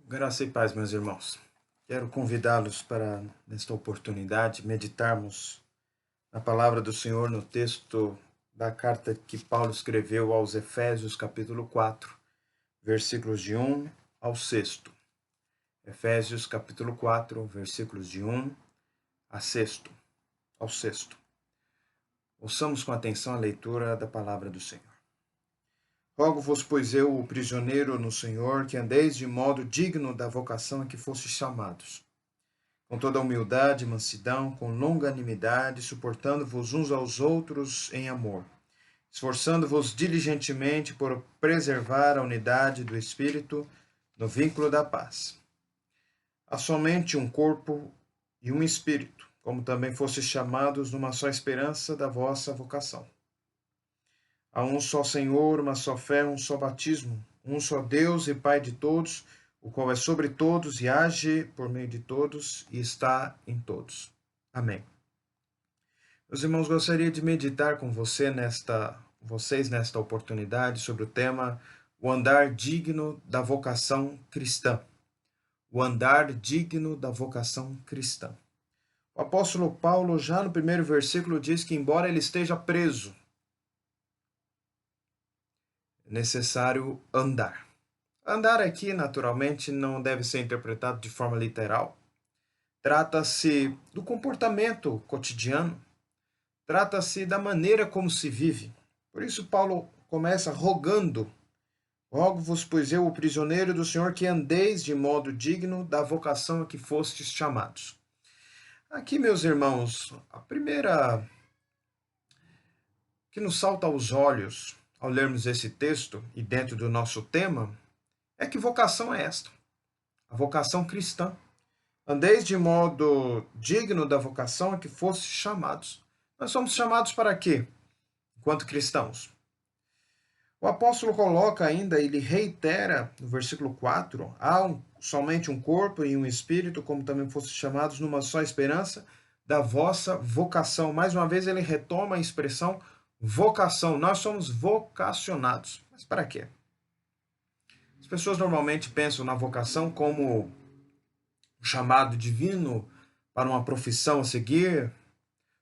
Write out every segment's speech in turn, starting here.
Graça e paz, meus irmãos. Quero convidá-los para, nesta oportunidade, meditarmos na palavra do Senhor no texto da carta que Paulo escreveu aos Efésios, capítulo 4, versículos de 1 ao 6. Efésios, capítulo 4, versículos de 1 a 6, ao 6. Ouçamos com atenção a leitura da palavra do Senhor. Rogo-vos, pois eu, o prisioneiro no Senhor, que andeis de modo digno da vocação a que fostes chamados, com toda humildade e mansidão, com longanimidade, suportando-vos uns aos outros em amor, esforçando-vos diligentemente por preservar a unidade do Espírito no vínculo da paz. Há somente um corpo e um Espírito, como também fostes chamados numa só esperança da vossa vocação. Há um só Senhor, uma só fé, um só batismo, um só Deus e Pai de todos, o qual é sobre todos e age por meio de todos e está em todos. Amém. Meus irmãos, gostaria de meditar com vocês nesta oportunidade sobre o tema o andar digno da vocação cristã. O andar digno da vocação cristã. O apóstolo Paulo, já no primeiro versículo, diz que embora ele esteja preso, é necessário andar. Andar aqui, naturalmente, não deve ser interpretado de forma literal. Trata-se do comportamento cotidiano. Trata-se da maneira como se vive. Por isso, Paulo começa rogando: rogo-vos, pois eu, o prisioneiro do Senhor, que andeis de modo digno da vocação a que fostes chamados. Aqui, meus irmãos, a primeira que nos salta aos olhos ao lermos esse texto e dentro do nosso tema é que vocação é esta? A vocação cristã. Andeis de modo digno da vocação a que fostes chamados. Nós somos chamados para quê? Enquanto cristãos. O apóstolo coloca ainda, ele reitera no versículo 4, há somente um corpo e um espírito, como também fostes chamados numa só esperança da vossa vocação. Mais uma vez ele retoma a expressão vocação. Nós somos vocacionados. Mas para quê? As pessoas normalmente pensam na vocação como um chamado divino para uma profissão a seguir,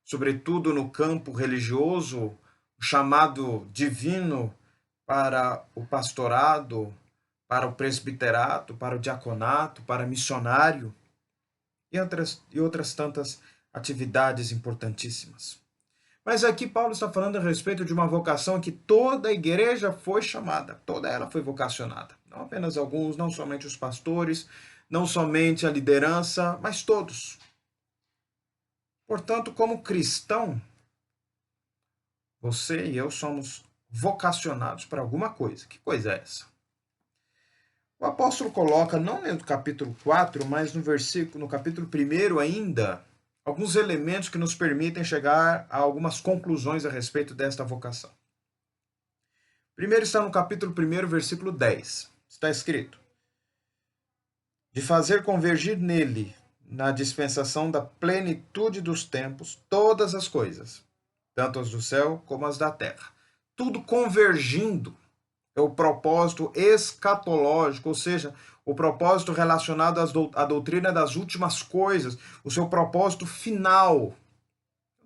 sobretudo no campo religioso, o chamado divino para o pastorado, para o presbiterato, para o diaconato, para missionário e outras tantas atividades importantíssimas. Mas aqui Paulo está falando a respeito de uma vocação que toda a igreja foi chamada, toda ela foi vocacionada. Não apenas alguns, não somente os pastores, não somente a liderança, mas todos. Portanto, como cristão, você e eu somos vocacionados para alguma coisa. Que coisa é essa? O apóstolo coloca, não no capítulo 4, mas no capítulo 1 ainda, alguns elementos que nos permitem chegar a algumas conclusões a respeito desta vocação. Primeiro está no capítulo 1, versículo 10. Está escrito: de fazer convergir nele, na dispensação da plenitude dos tempos, todas as coisas, tanto as do céu como as da terra. Tudo convergindo é o propósito escatológico, ou seja, o propósito relacionado à doutrina das últimas coisas, o seu propósito final.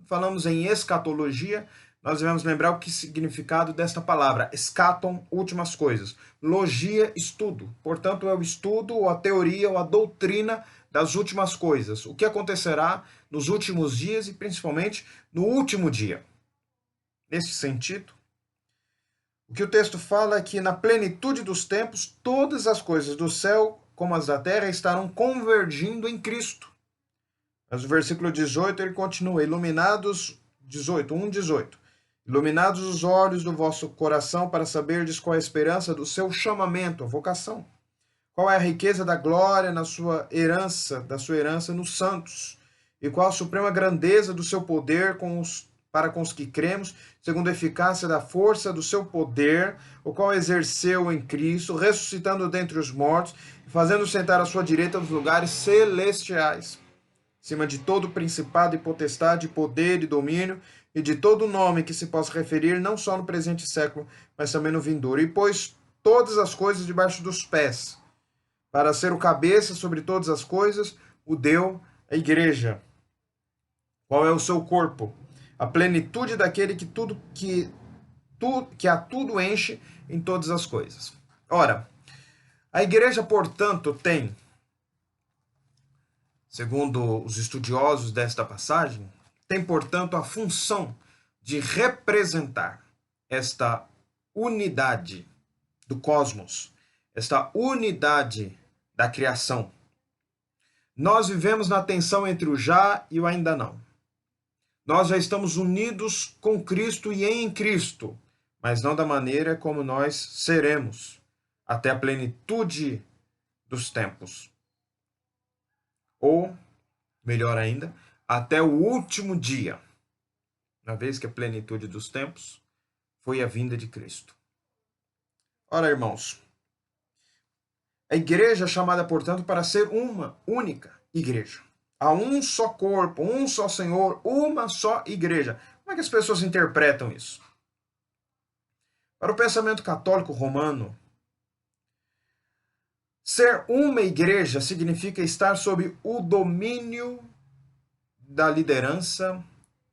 Falamos em escatologia, nós devemos lembrar o que significado desta palavra, escaton, últimas coisas. Logia, estudo. Portanto, é o estudo, ou a teoria, ou a doutrina das últimas coisas. O que acontecerá nos últimos dias e principalmente no último dia. Nesse sentido, o que o texto fala é que na plenitude dos tempos, todas as coisas do céu como as da terra estarão convergindo em Cristo. Mas no versículo 18 ele continua, iluminados, 18, iluminados os olhos do vosso coração para saberdes qual é a esperança do seu chamamento, a vocação. Qual é a riqueza da glória da sua herança nos santos, e qual a suprema grandeza do seu poder para com os que cremos, segundo a eficácia da força do seu poder, o qual exerceu em Cristo, ressuscitando dentre os mortos, e fazendo sentar à sua direita nos lugares celestiais, acima de todo principado e potestade, poder e domínio, e de todo nome que se possa referir, não só no presente século, mas também no vindouro. E pôs todas as coisas debaixo dos pés, para ser o cabeça sobre todas as coisas, o deu à igreja. Qual é o seu corpo? A plenitude daquele que a tudo enche em todas as coisas. Ora, a igreja, portanto, tem, segundo os estudiosos desta passagem, tem, portanto, a função de representar esta unidade do cosmos, esta unidade da criação. Nós vivemos na tensão entre o já e o ainda não. Nós já estamos unidos com Cristo e em Cristo, mas não da maneira como nós seremos até a plenitude dos tempos. Ou, melhor ainda, até o último dia, na vez que a plenitude dos tempos foi a vinda de Cristo. Ora, irmãos, a igreja é chamada, portanto, para ser uma única igreja. Há um só corpo, um só Senhor, uma só igreja. Como é que as pessoas interpretam isso? Para o pensamento católico romano, ser uma igreja significa estar sob o domínio da liderança,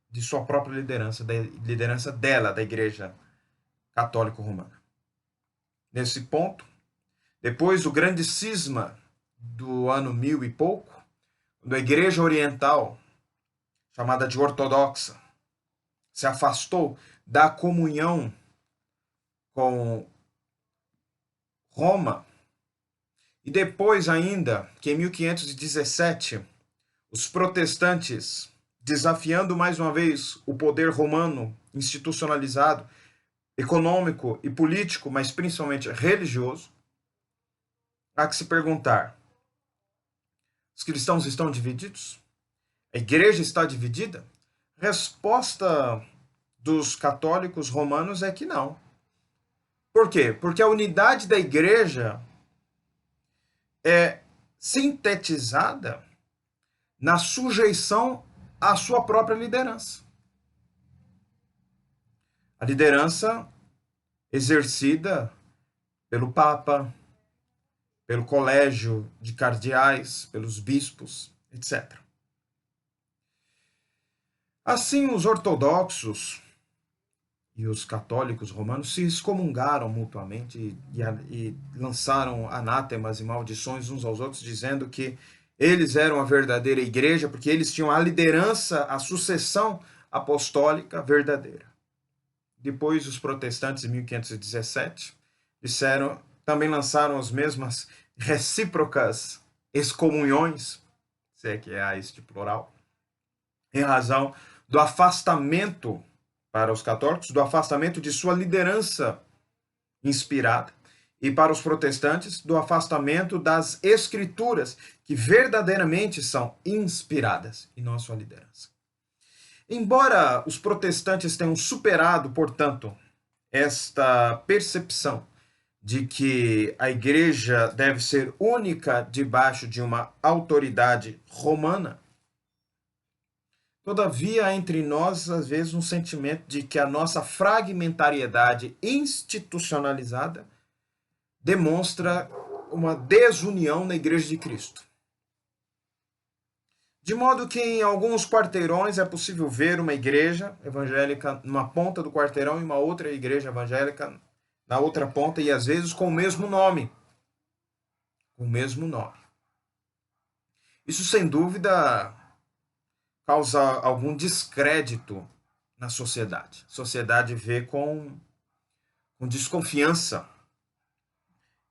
de sua própria liderança, da liderança dela, da igreja católica romana. Nesse ponto, depois do grande cisma do ano 1000 e pouco, quando a igreja oriental, chamada de ortodoxa, se afastou da comunhão com Roma, e depois ainda, que em 1517, os protestantes, desafiando mais uma vez o poder romano institucionalizado, econômico e político, mas principalmente religioso, há que se perguntar: os cristãos estão divididos? A igreja está dividida? A resposta dos católicos romanos é que não. Por quê? Porque a unidade da igreja é sintetizada na sujeição à sua própria liderança. A liderança exercida pelo Papa, pelo colégio de cardeais, pelos bispos, etc. Assim, os ortodoxos e os católicos romanos se excomungaram mutuamente e lançaram anátemas e maldições uns aos outros, dizendo que eles eram a verdadeira igreja, porque eles tinham a liderança, a sucessão apostólica verdadeira. Depois, os protestantes, em 1517, também lançaram as mesmas recíprocas excomunhões, se é que é este plural, em razão do afastamento, para os católicos, do afastamento de sua liderança inspirada, e para os protestantes, do afastamento das escrituras, que verdadeiramente são inspiradas, e não a sua liderança. Embora os protestantes tenham superado, portanto, esta percepção de que a igreja deve ser única debaixo de uma autoridade romana, todavia, há entre nós, às vezes, um sentimento de que a nossa fragmentariedade institucionalizada demonstra uma desunião na Igreja de Cristo. De modo que em alguns quarteirões é possível ver uma igreja evangélica numa ponta do quarteirão e uma outra igreja evangélica na outra ponta, e às vezes com o mesmo nome. Com o mesmo nome. Isso, sem dúvida, causa algum descrédito na sociedade. A sociedade vê com desconfiança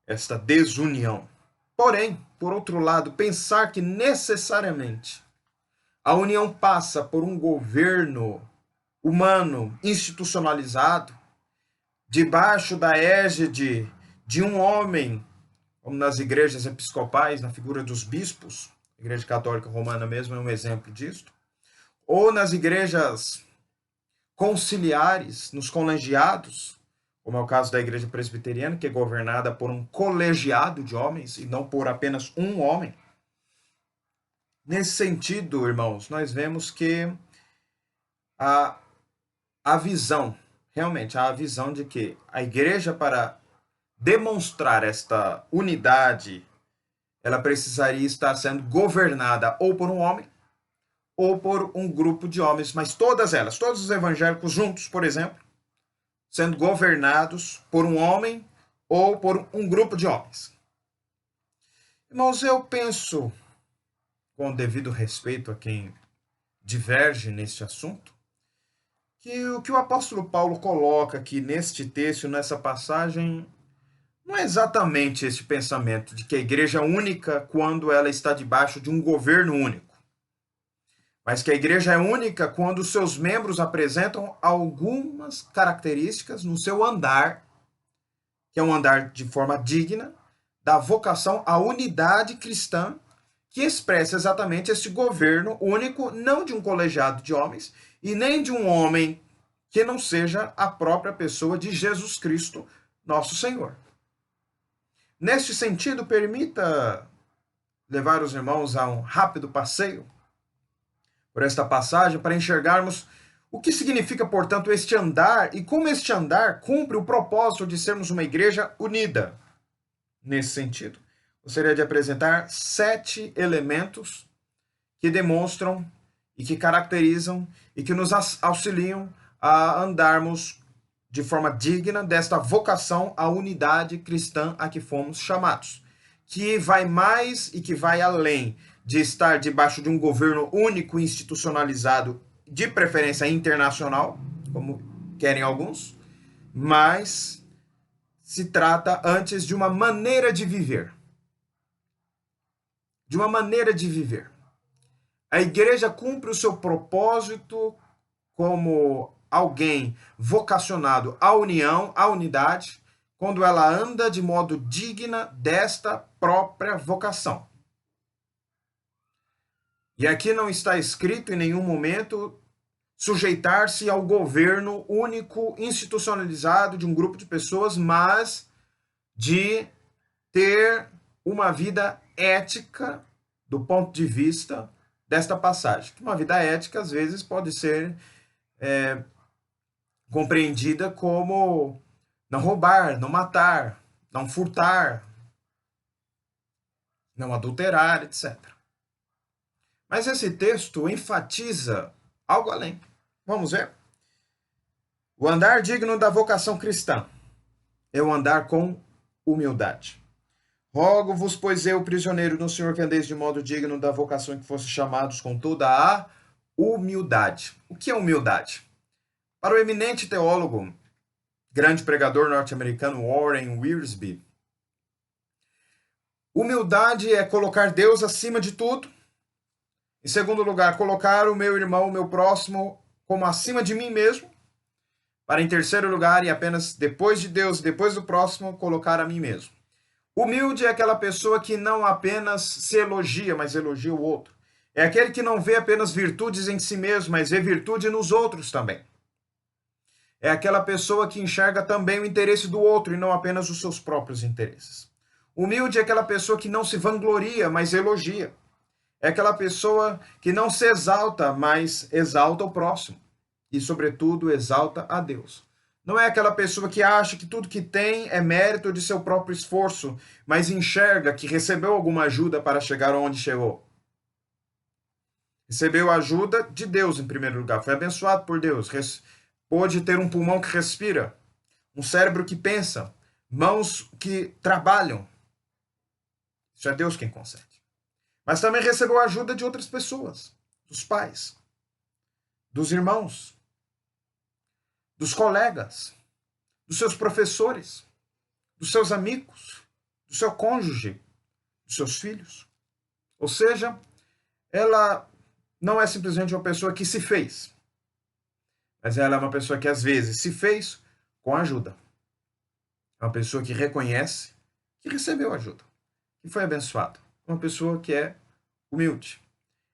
esta desunião. Porém, por outro lado, pensar que necessariamente a união passa por um governo humano institucionalizado, debaixo da égide de um homem, como nas igrejas episcopais, na figura dos bispos, a Igreja Católica Romana mesmo é um exemplo disso, ou nas igrejas conciliares, nos colegiados, como é o caso da Igreja Presbiteriana, que é governada por um colegiado de homens e não por apenas um homem. Nesse sentido, irmãos, nós vemos que a visão, realmente, a visão de que a igreja, para demonstrar esta unidade ela precisaria estar sendo governada ou por um homem ou por um grupo de homens, mas todas elas, todos os evangélicos juntos, por exemplo, sendo governados por um homem ou por um grupo de homens. Irmãos, eu penso, com o devido respeito a quem diverge neste assunto, que o que o apóstolo Paulo coloca aqui neste texto, nessa passagem, não é exatamente esse pensamento de que a igreja é única quando ela está debaixo de um governo único, mas que a igreja é única quando os seus membros apresentam algumas características no seu andar, que é um andar de forma digna, da vocação à unidade cristã, que expressa exatamente esse governo único, não de um colegiado de homens, e nem de um homem que não seja a própria pessoa de Jesus Cristo, nosso Senhor. Neste sentido, permita levar os irmãos a um rápido passeio por esta passagem para enxergarmos o que significa, portanto, este andar e como este andar cumpre o propósito de sermos uma igreja unida. Nesse sentido, gostaria de apresentar 7 elementos que demonstram e que caracterizam e que nos auxiliam a andarmos de forma digna desta vocação à unidade cristã a que fomos chamados, que vai mais e que vai além de estar debaixo de um governo único institucionalizado, de preferência internacional, como querem alguns, mas se trata antes de uma maneira de viver. De uma maneira de viver. A igreja cumpre o seu propósito como alguém vocacionado à união, à unidade, quando ela anda de modo digna desta própria vocação. E aqui não está escrito em nenhum momento sujeitar-se ao governo único, institucionalizado de um grupo de pessoas, mas de ter uma vida ética do ponto de vista desta passagem. Uma vida ética, às vezes, pode ser compreendida como não roubar, não matar, não furtar, não adulterar, etc. Mas esse texto enfatiza algo além. Vamos ver? O andar digno da vocação cristã é o andar com humildade. Rogo-vos, pois eu, prisioneiro no Senhor, que andeis de modo digno da vocação em que fosse chamados com toda a humildade. O que é humildade? Para o eminente teólogo, grande pregador norte-americano Warren Wiersbe, humildade é colocar Deus acima de tudo. Em segundo lugar, colocar o meu irmão, o meu próximo, como acima de mim mesmo. Para, em terceiro lugar, e apenas depois de Deus, depois do próximo, colocar a mim mesmo. Humilde é aquela pessoa que não apenas se elogia, mas elogia o outro. É aquele que não vê apenas virtudes em si mesmo, mas vê virtude nos outros também. É aquela pessoa que enxerga também o interesse do outro e não apenas os seus próprios interesses. Humilde é aquela pessoa que não se vangloria, mas elogia. É aquela pessoa que não se exalta, mas exalta o próximo. E, sobretudo, exalta a Deus. Não é aquela pessoa que acha que tudo que tem é mérito de seu próprio esforço, mas enxerga que recebeu alguma ajuda para chegar onde chegou. Recebeu ajuda de Deus, em primeiro lugar. Foi abençoado por Deus. Pôde ter um pulmão que respira, um cérebro que pensa, mãos que trabalham. Isso é Deus quem concede. Mas também recebeu a ajuda de outras pessoas, dos pais, dos irmãos, dos colegas, dos seus professores, dos seus amigos, do seu cônjuge, dos seus filhos. Ou seja, ela não é simplesmente uma pessoa que se fez, mas ela é uma pessoa que às vezes se fez com ajuda. É uma pessoa que reconhece que recebeu ajuda, que foi abençoada. Uma pessoa que é humilde.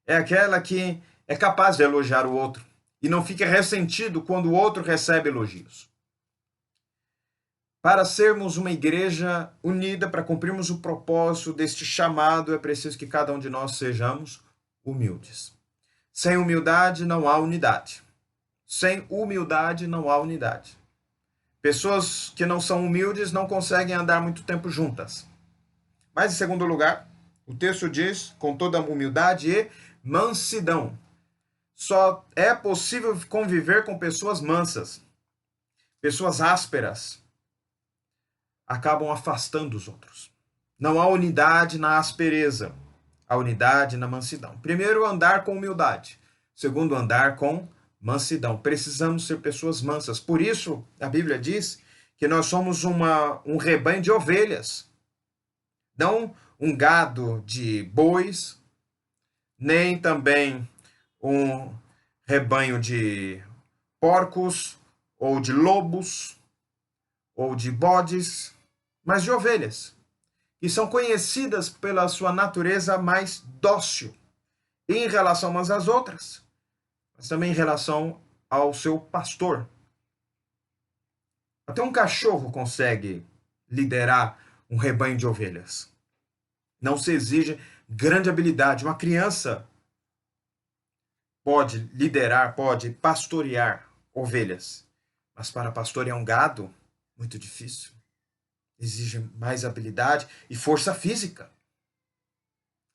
É aquela que é capaz de elogiar o outro e não fica ressentido quando o outro recebe elogios. Para sermos uma igreja unida, para cumprirmos o propósito deste chamado, é preciso que cada um de nós sejamos humildes. Sem humildade não há unidade. Sem humildade não há unidade. Pessoas que não são humildes não conseguem andar muito tempo juntas. Mas, em segundo lugar, O texto diz, com toda humildade e mansidão. Só é possível conviver com pessoas mansas. Pessoas ásperas acabam afastando os outros. Não há unidade na aspereza, há unidade na mansidão. Primeiro, andar com humildade. Segundo, andar com mansidão. Precisamos ser pessoas mansas. Por isso, a Bíblia diz que nós somos um rebanho de ovelhas. Não um gado de bois, nem também um rebanho de porcos, ou de lobos, ou de bodes, mas de ovelhas, que são conhecidas pela sua natureza mais dócil, em relação umas às outras, mas também em relação ao seu pastor. Até um cachorro consegue liderar um rebanho de ovelhas. Não se exige grande habilidade. Uma criança pode liderar, pode pastorear ovelhas, mas para pastorear um gado, muito difícil. Exige mais habilidade e força física.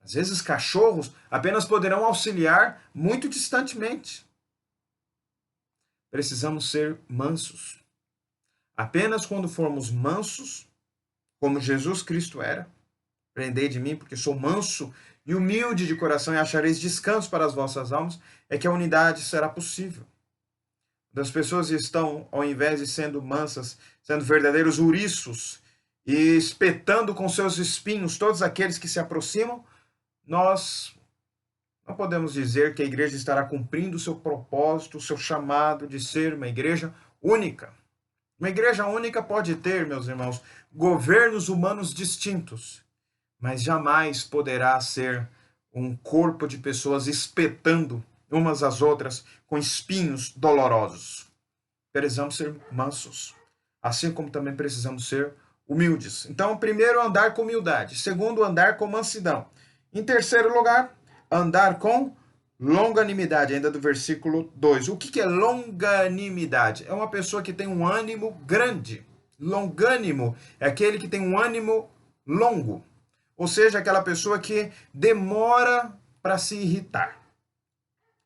Às vezes, cachorros apenas poderão auxiliar muito distantemente. Precisamos ser mansos. Apenas quando formos mansos, como Jesus Cristo era, aprendei de mim, porque sou manso e humilde de coração e achareis descanso para as vossas almas, é que a unidade será possível. As pessoas estão, ao invés de sendo mansas, sendo verdadeiros ouriços e espetando com seus espinhos todos aqueles que se aproximam, nós não podemos dizer que a igreja estará cumprindo o seu propósito, o seu chamado de ser uma igreja única. Uma igreja única pode ter, meus irmãos, governos humanos distintos, mas jamais poderá ser um corpo de pessoas espetando umas às outras com espinhos dolorosos. Precisamos ser mansos, assim como também precisamos ser humildes. Então, primeiro, andar com humildade. Segundo, andar com mansidão. Em terceiro lugar, andar com longanimidade, ainda do versículo 2. O que é longanimidade? É uma pessoa que tem um ânimo grande. Longânimo é aquele que tem um ânimo longo. Ou seja, aquela pessoa que demora para se irritar.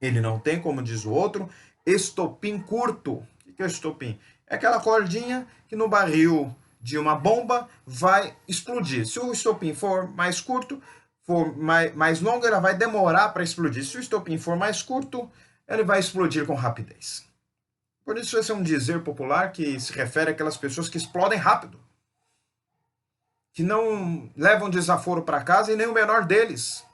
Ele não tem, como diz o outro, estopim curto. O que é estopim? É aquela cordinha que no barril de uma bomba vai explodir. Se o estopim for mais curto, for mais longo, ela vai demorar para explodir. Se o estopim for mais curto, ele vai explodir com rapidez. Por isso, esse é um dizer popular que se refere àquelas pessoas que explodem rápido, que não levam desaforo para casa e nem o menor deles,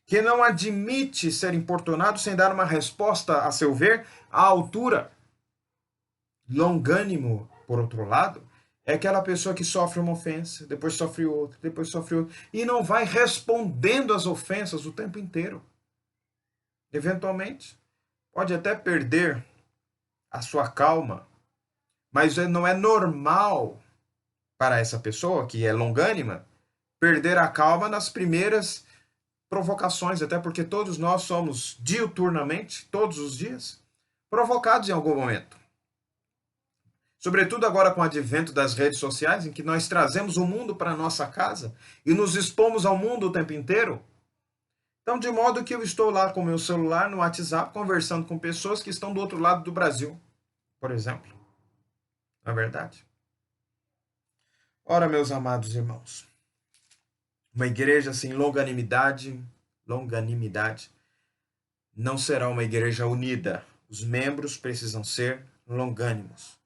que não admite ser importunado sem dar uma resposta, a seu ver, à altura. Longânimo, por outro lado, é aquela pessoa que sofre uma ofensa, depois sofre outra, depois sofre outra, e não vai respondendo às ofensas o tempo inteiro. Eventualmente, pode até perder a sua calma, mas não é normal para essa pessoa, que é longânima, perder a calma nas primeiras provocações, até porque todos nós somos diuturnamente, todos os dias, provocados em algum momento. Sobretudo agora com o advento das redes sociais, em que nós trazemos o mundo para a nossa casa e nos expomos ao mundo o tempo inteiro. Então, de modo que eu estou lá com o meu celular no WhatsApp, conversando com pessoas que estão do outro lado do Brasil, por exemplo. Não é verdade? Ora, meus amados irmãos, uma igreja sem longanimidade não será uma igreja unida. Os membros precisam ser longânimos.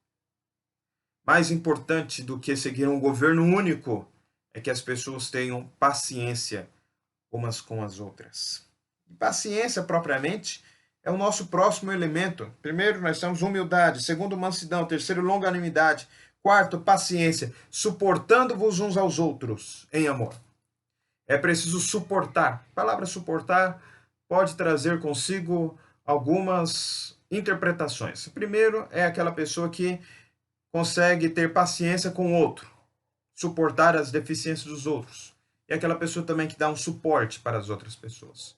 Mais importante do que seguir um governo único é que as pessoas tenham paciência umas com as outras. E paciência, propriamente, é o nosso próximo elemento. Primeiro, nós temos humildade. Segundo, mansidão. Terceiro, longanimidade. Quarto, paciência, suportando-vos uns aos outros em amor. É preciso suportar. A palavra suportar pode trazer consigo algumas interpretações. Primeiro, é aquela pessoa que consegue ter paciência com o outro, suportar as deficiências dos outros. E aquela pessoa também que dá um suporte para as outras pessoas.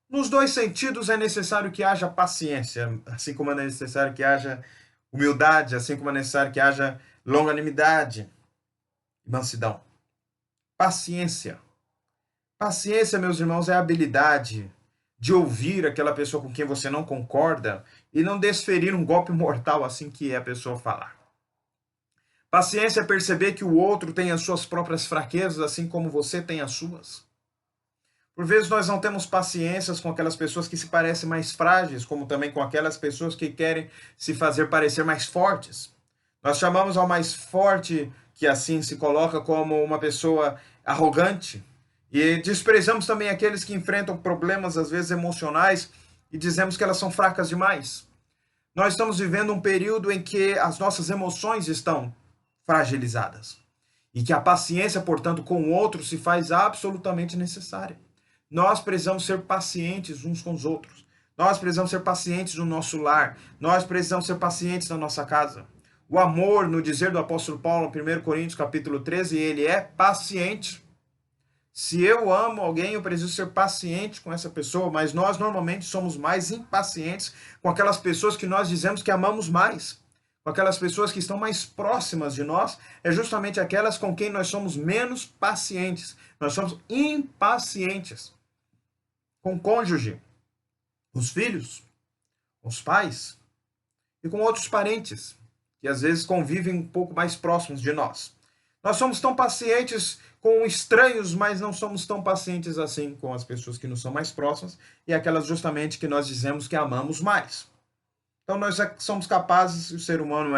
Nos dois sentidos é necessário que haja paciência, assim como é necessário que haja humildade, assim como é necessário que haja longanimidade e mansidão. Paciência Paciência, meus irmãos, é a habilidade de ouvir aquela pessoa com quem você não concorda e não desferir um golpe mortal assim que a pessoa falar. Paciência é perceber que o outro tem as suas próprias fraquezas, assim como você tem as suas. Por vezes nós não temos paciências com aquelas pessoas que se parecem mais frágeis, como também com aquelas pessoas que querem se fazer parecer mais fortes. Nós chamamos ao mais forte, que assim se coloca, como uma pessoa arrogante. E desprezamos também aqueles que enfrentam problemas, às vezes emocionais, e dizemos que elas são fracas demais. Nós estamos vivendo um período em que as nossas emoções estão fragilizadas. E que a paciência, portanto, com o outro se faz absolutamente necessária. Nós precisamos ser pacientes uns com os outros. Nós precisamos ser pacientes no nosso lar. Nós precisamos ser pacientes na nossa casa. O amor, no dizer do apóstolo Paulo, em 1 Coríntios capítulo 13, ele é paciente. Se eu amo alguém, eu preciso ser paciente com essa pessoa, mas nós normalmente somos mais impacientes com aquelas pessoas que nós dizemos que amamos mais. Com aquelas pessoas que estão mais próximas de nós, é justamente aquelas com quem nós somos menos pacientes. Nós somos impacientes. Com o cônjuge, os filhos, os pais e com outros parentes, que às vezes convivem um pouco mais próximos de nós. Nós somos tão pacientes com estranhos, mas não somos tão pacientes assim com as pessoas que nos são mais próximas e aquelas justamente que nós dizemos que amamos mais. Então nós somos capazes, o ser humano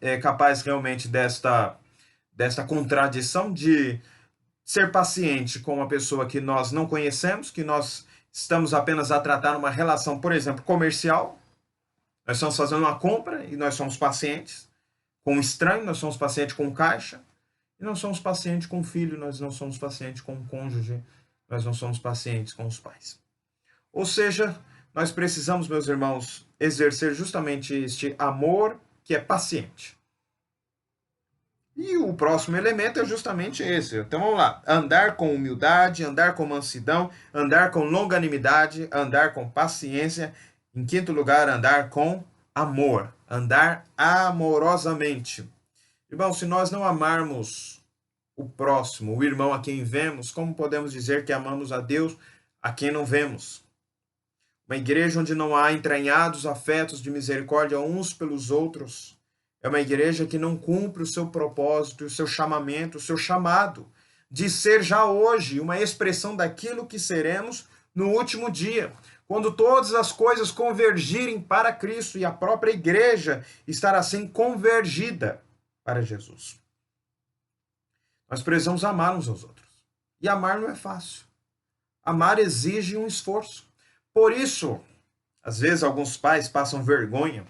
é capaz realmente desta contradição de ser paciente com uma pessoa que nós não conhecemos, que nós estamos apenas a tratar uma relação, por exemplo, comercial. Nós estamos fazendo uma compra e nós somos pacientes. Com um estranho, nós somos pacientes com o caixa. E nós somos pacientes com o filho, nós não somos pacientes com o cônjuge, nós não somos pacientes com os pais. Ou seja, nós precisamos, meus irmãos, exercer justamente este amor que é paciente. E o próximo elemento é justamente esse. Então vamos lá. Andar com humildade, andar com mansidão, andar com longanimidade, andar com paciência. Em quinto lugar, andar com amor. Andar amorosamente. Irmão, se nós não amarmos o próximo, o irmão a quem vemos, como podemos dizer que amamos a Deus a quem não vemos? Uma igreja onde não há entranhados afetos de misericórdia uns pelos outros é uma igreja que não cumpre o seu propósito, o seu chamamento, o seu chamado de ser já hoje uma expressão daquilo que seremos no último dia, quando todas as coisas convergirem para Cristo e a própria igreja estar assim convergida para Jesus. Nós precisamos amar uns aos outros. E amar não é fácil. Amar exige um esforço. Por isso, às vezes alguns pais passam vergonha,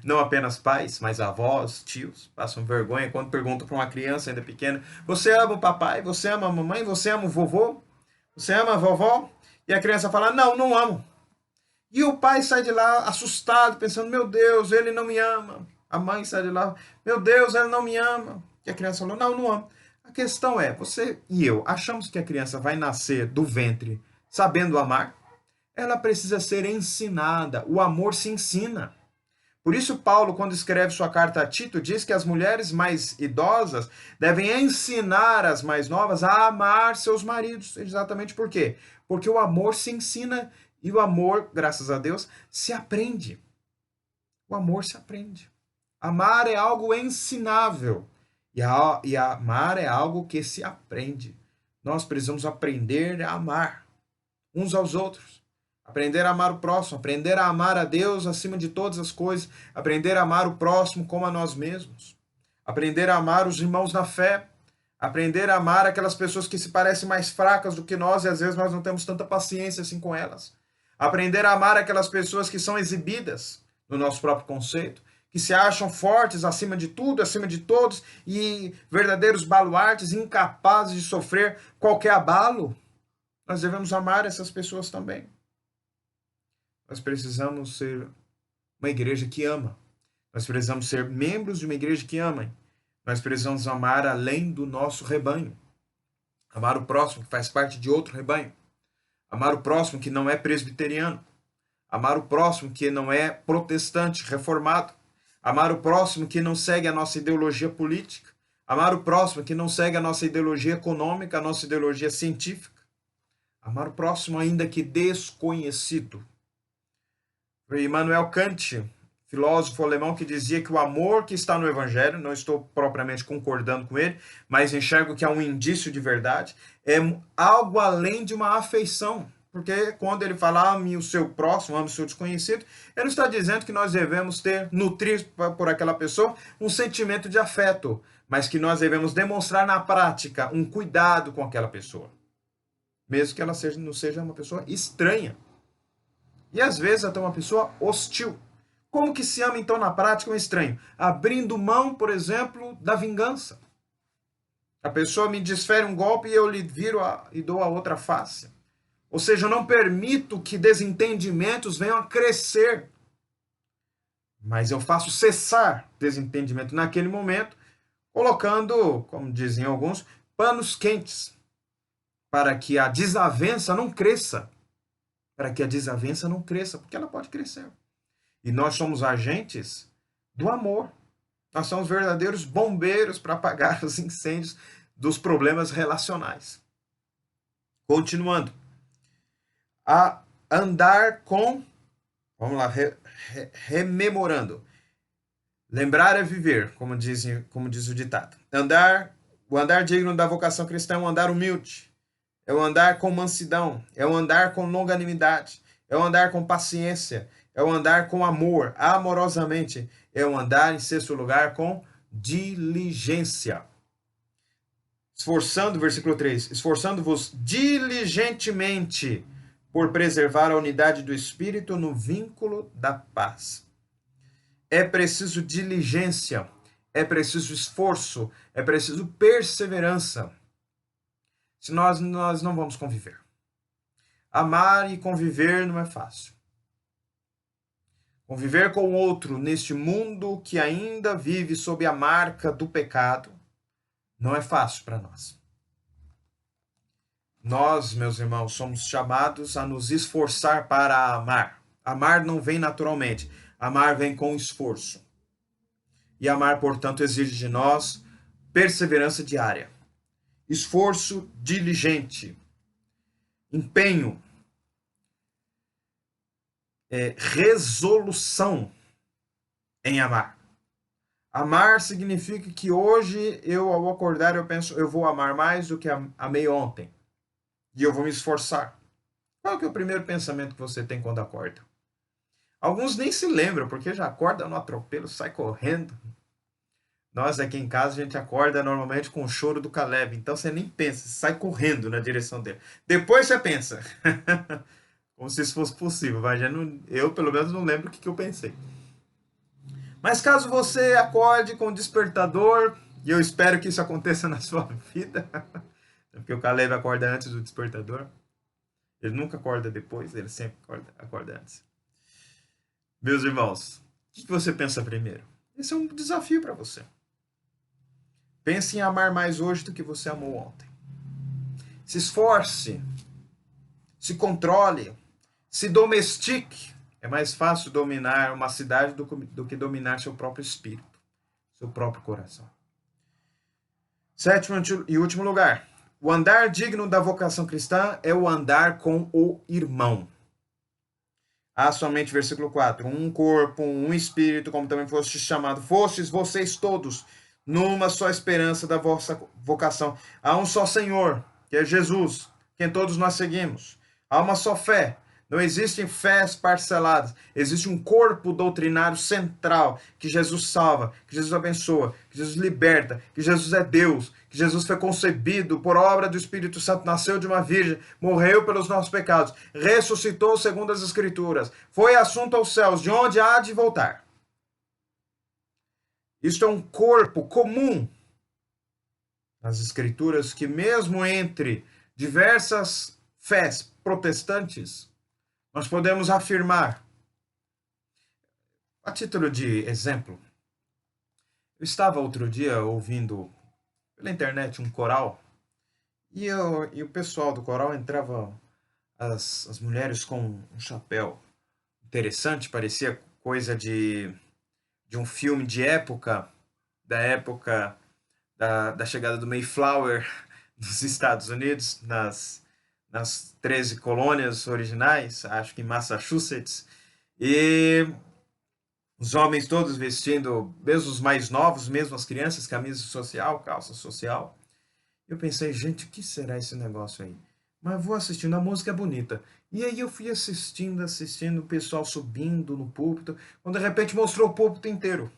não apenas pais, mas avós, tios, passam vergonha quando perguntam para uma criança ainda pequena: você ama o papai? Você ama a mamãe? Você ama o vovô? Você ama a vovó? E a criança fala: não, não amo. E o pai sai de lá assustado, pensando: meu Deus, ele não me ama. A mãe sai de lá: meu Deus, ele não me ama. E a criança falou: não, não amo. A questão é, você e eu achamos que a criança vai nascer do ventre sabendo amar? Ela precisa ser ensinada. O amor se ensina. Por isso, Paulo, quando escreve sua carta a Tito, diz que as mulheres mais idosas devem ensinar as mais novas a amar seus maridos. Exatamente por quê? Porque o amor se ensina e o amor, graças a Deus, se aprende. O amor se aprende. Amar é algo ensinável e amar é algo que se aprende. Nós precisamos aprender a amar uns aos outros. Aprender a amar o próximo, aprender a amar a Deus acima de todas as coisas, aprender a amar o próximo como a nós mesmos, aprender a amar os irmãos na fé, aprender a amar aquelas pessoas que se parecem mais fracas do que nós e às vezes nós não temos tanta paciência assim com elas, aprender a amar aquelas pessoas que são exibidas no nosso próprio conceito, que se acham fortes acima de tudo, acima de todos e verdadeiros baluartes, incapazes de sofrer qualquer abalo. Nós devemos amar essas pessoas também. Nós precisamos ser uma igreja que ama. Nós precisamos ser membros de uma igreja que ama. Nós precisamos amar além do nosso rebanho. Amar o próximo que faz parte de outro rebanho. Amar o próximo que não é presbiteriano. Amar o próximo que não é protestante, reformado. Amar o próximo que não segue a nossa ideologia política. Amar o próximo que não segue a nossa ideologia econômica, a nossa ideologia científica. Amar o próximo ainda que desconhecido. Immanuel Kant, filósofo alemão, que dizia que o amor que está no Evangelho, não estou propriamente concordando com ele, mas enxergo que é um indício de verdade, é algo além de uma afeição. Porque quando ele fala ame o seu próximo, ame o seu desconhecido, ele está dizendo que nós devemos nutrir por aquela pessoa um sentimento de afeto, mas que nós devemos demonstrar na prática um cuidado com aquela pessoa, mesmo que ela não seja uma pessoa estranha. E às vezes até uma pessoa hostil. Como que se ama então na prática um estranho? Abrindo mão, por exemplo, da vingança. A pessoa me desfere um golpe e eu lhe viro e dou a outra face. Ou seja, eu não permito que desentendimentos venham a crescer. Mas eu faço cessar desentendimento naquele momento, colocando, como dizem alguns, panos quentes, para que a desavença não cresça. Para que a desavença não cresça, porque ela pode crescer. E nós somos agentes do amor. Nós somos verdadeiros bombeiros para apagar os incêndios dos problemas relacionais. Continuando. A andar com... Vamos lá, rememorando. Lembrar é viver, como diz o ditado. O andar digno da vocação cristã é um andar humilde. É o andar com mansidão. É o andar com longanimidade. É o andar com paciência. É o andar com amor, amorosamente. É o andar, em sexto lugar, com diligência. Versículo 3, esforçando-vos diligentemente por preservar a unidade do Espírito no vínculo da paz. É preciso diligência, é preciso esforço, é preciso perseverança. Se nós não vamos conviver. Amar e conviver não é fácil. Conviver com o outro neste mundo que ainda vive sob a marca do pecado não é fácil para nós. Nós, meus irmãos, somos chamados a nos esforçar para amar. Amar não vem naturalmente. Amar vem com esforço. E amar, portanto, exige de nós perseverança diária, esforço diligente, empenho, resolução em amar. Amar significa que hoje eu, ao acordar, eu penso, eu vou amar mais do que amei ontem. E eu vou me esforçar. Qual que é o primeiro pensamento que você tem quando acorda? Alguns nem se lembram, porque já acorda no atropelo, sai correndo. Nós aqui em casa, a gente acorda normalmente com o choro do Caleb. Então você nem pensa, você sai correndo na direção dele. Depois você pensa. Como se isso fosse possível. Mas eu, pelo menos, não lembro o que eu pensei. Mas caso você acorde com o despertador, e eu espero que isso aconteça na sua vida, porque o Caleb acorda antes do despertador. Ele nunca acorda depois, ele sempre acorda antes. Meus irmãos, o que você pensa primeiro? Esse é um desafio para você. Pense em amar mais hoje do que você amou ontem. Se esforce, se controle, se domestique. É mais fácil dominar uma cidade do que dominar seu próprio espírito, seu próprio coração. Sétimo e último lugar. O andar digno da vocação cristã é o andar com o irmão. Há somente, versículo 4, um corpo, um espírito, como também foste chamado, fostes vocês todos, numa só esperança da vossa vocação. Há um só Senhor, que é Jesus, quem todos nós seguimos. Há uma só fé. Não existem fés parceladas. Existe um corpo doutrinário central que Jesus salva, que Jesus abençoa, que Jesus liberta, que Jesus é Deus, que Jesus foi concebido por obra do Espírito Santo, nasceu de uma virgem, morreu pelos nossos pecados, ressuscitou segundo as Escrituras, foi assunto aos céus, de onde há de voltar. Isto é um corpo comum nas Escrituras que mesmo entre diversas fés protestantes, nós podemos afirmar, a título de exemplo, eu estava outro dia ouvindo pela internet um coral e o pessoal do coral entrava, as mulheres com um chapéu interessante, parecia coisa de um filme de época, da época da chegada do Mayflower dos Estados Unidos, nas 13 colônias originais, acho que em Massachusetts, e os homens todos vestindo, mesmo os mais novos, mesmo as crianças, camisa social, calça social. Eu pensei, gente, o que será esse negócio aí? Mas vou assistindo, a música é bonita. E aí eu fui assistindo, o pessoal subindo no púlpito, quando de repente mostrou o púlpito inteiro.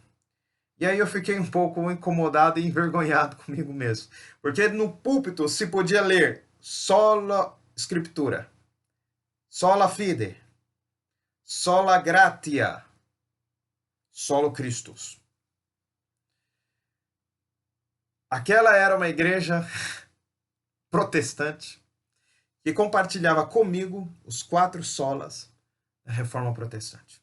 E aí eu fiquei um pouco incomodado e envergonhado comigo mesmo. Porque no púlpito se podia ler sola scriptura, sola fide, sola gratia, solo Christus. Aquela era uma igreja protestante que compartilhava comigo os 4 solas da Reforma Protestante.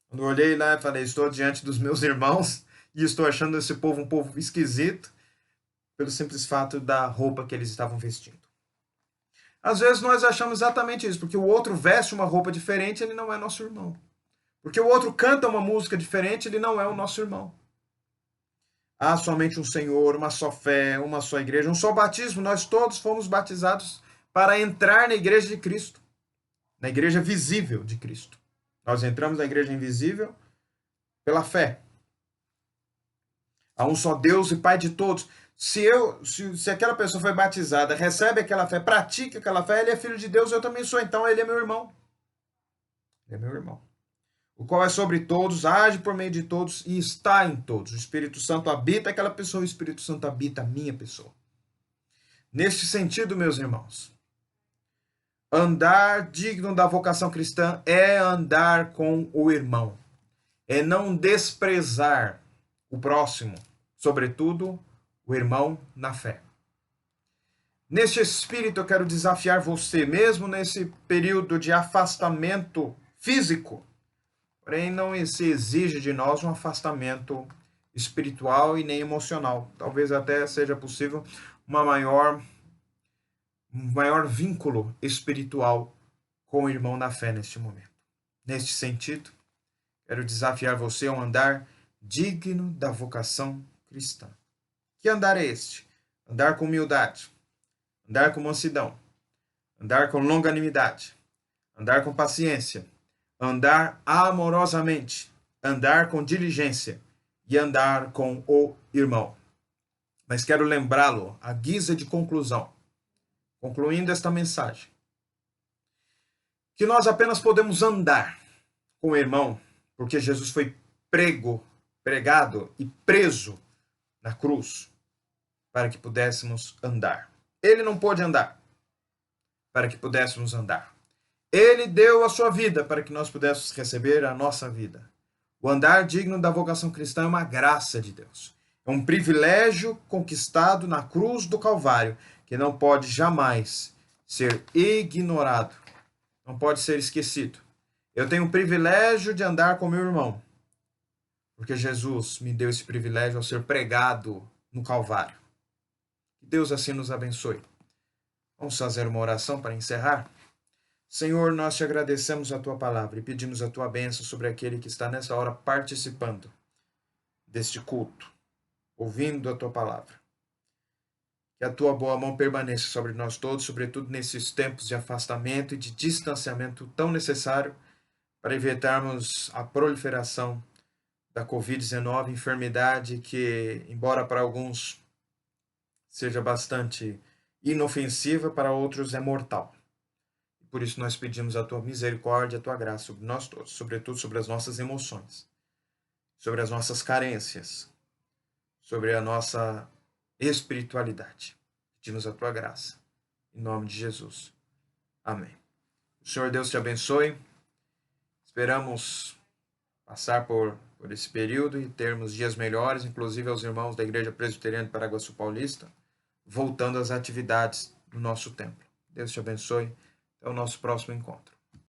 Quando eu olhei lá, eu falei, estou diante dos meus irmãos e estou achando esse povo um povo esquisito pelo simples fato da roupa que eles estavam vestindo. Às vezes nós achamos exatamente isso, porque o outro veste uma roupa diferente, ele não é nosso irmão. Porque o outro canta uma música diferente, ele não é o nosso irmão. Há somente um Senhor, uma só fé, uma só igreja, um só batismo. Nós todos fomos batizados para entrar na igreja de Cristo, na igreja visível de Cristo. Nós entramos na igreja invisível pela fé. Há um só Deus e Pai de todos. Se aquela pessoa foi batizada, recebe aquela fé, pratica aquela fé, ele é filho de Deus, eu também sou, então ele é meu irmão. Ele é meu irmão. O qual é sobre todos, age por meio de todos e está em todos. O Espírito Santo habita aquela pessoa, o Espírito Santo habita a minha pessoa. Neste sentido, meus irmãos, andar digno da vocação cristã é andar com o irmão. É não desprezar o próximo, sobretudo o irmão na fé. Neste espírito, eu quero desafiar você, mesmo nesse período de afastamento físico, porém não se exige de nós um afastamento espiritual e nem emocional. Talvez até seja possível um maior vínculo espiritual com o irmão na fé neste momento. Neste sentido, quero desafiar você a um andar digno da vocação cristã. Que andar é este? Andar com humildade, andar com mansidão, andar com longanimidade, andar com paciência, andar amorosamente, andar com diligência e andar com o irmão. Mas quero lembrá-lo, à guisa de conclusão, concluindo esta mensagem, que nós apenas podemos andar com o irmão porque Jesus foi pregado e preso na cruz para que pudéssemos andar. Ele não pôde andar para que pudéssemos andar. Ele deu a sua vida para que nós pudéssemos receber a nossa vida. O andar digno da vocação cristã é uma graça de Deus. É um privilégio conquistado na cruz do Calvário, que não pode jamais ser ignorado, não pode ser esquecido. Eu tenho o privilégio de andar com meu irmão, porque Jesus me deu esse privilégio ao ser pregado no Calvário. Que Deus assim nos abençoe. Vamos fazer uma oração para encerrar? Senhor, nós te agradecemos a tua palavra e pedimos a tua bênção sobre aquele que está nessa hora participando deste culto, ouvindo a tua palavra. Que a tua boa mão permaneça sobre nós todos, sobretudo nesses tempos de afastamento e de distanciamento tão necessário para evitarmos a proliferação da Covid-19, enfermidade que, embora para alguns seja bastante inofensiva, para outros é mortal. Por isso nós pedimos a tua misericórdia, a tua graça sobre nós todos, sobretudo sobre as nossas emoções, sobre as nossas carências, sobre a nossa espiritualidade. Pedimos a tua graça, em nome de Jesus. Amém. O Senhor Deus te abençoe. Esperamos passar por esse período e termos dias melhores, inclusive aos irmãos da Igreja Presbiteriana de Paraguaçu Paulista, voltando às atividades do nosso templo. Deus te abençoe. Até o nosso próximo encontro.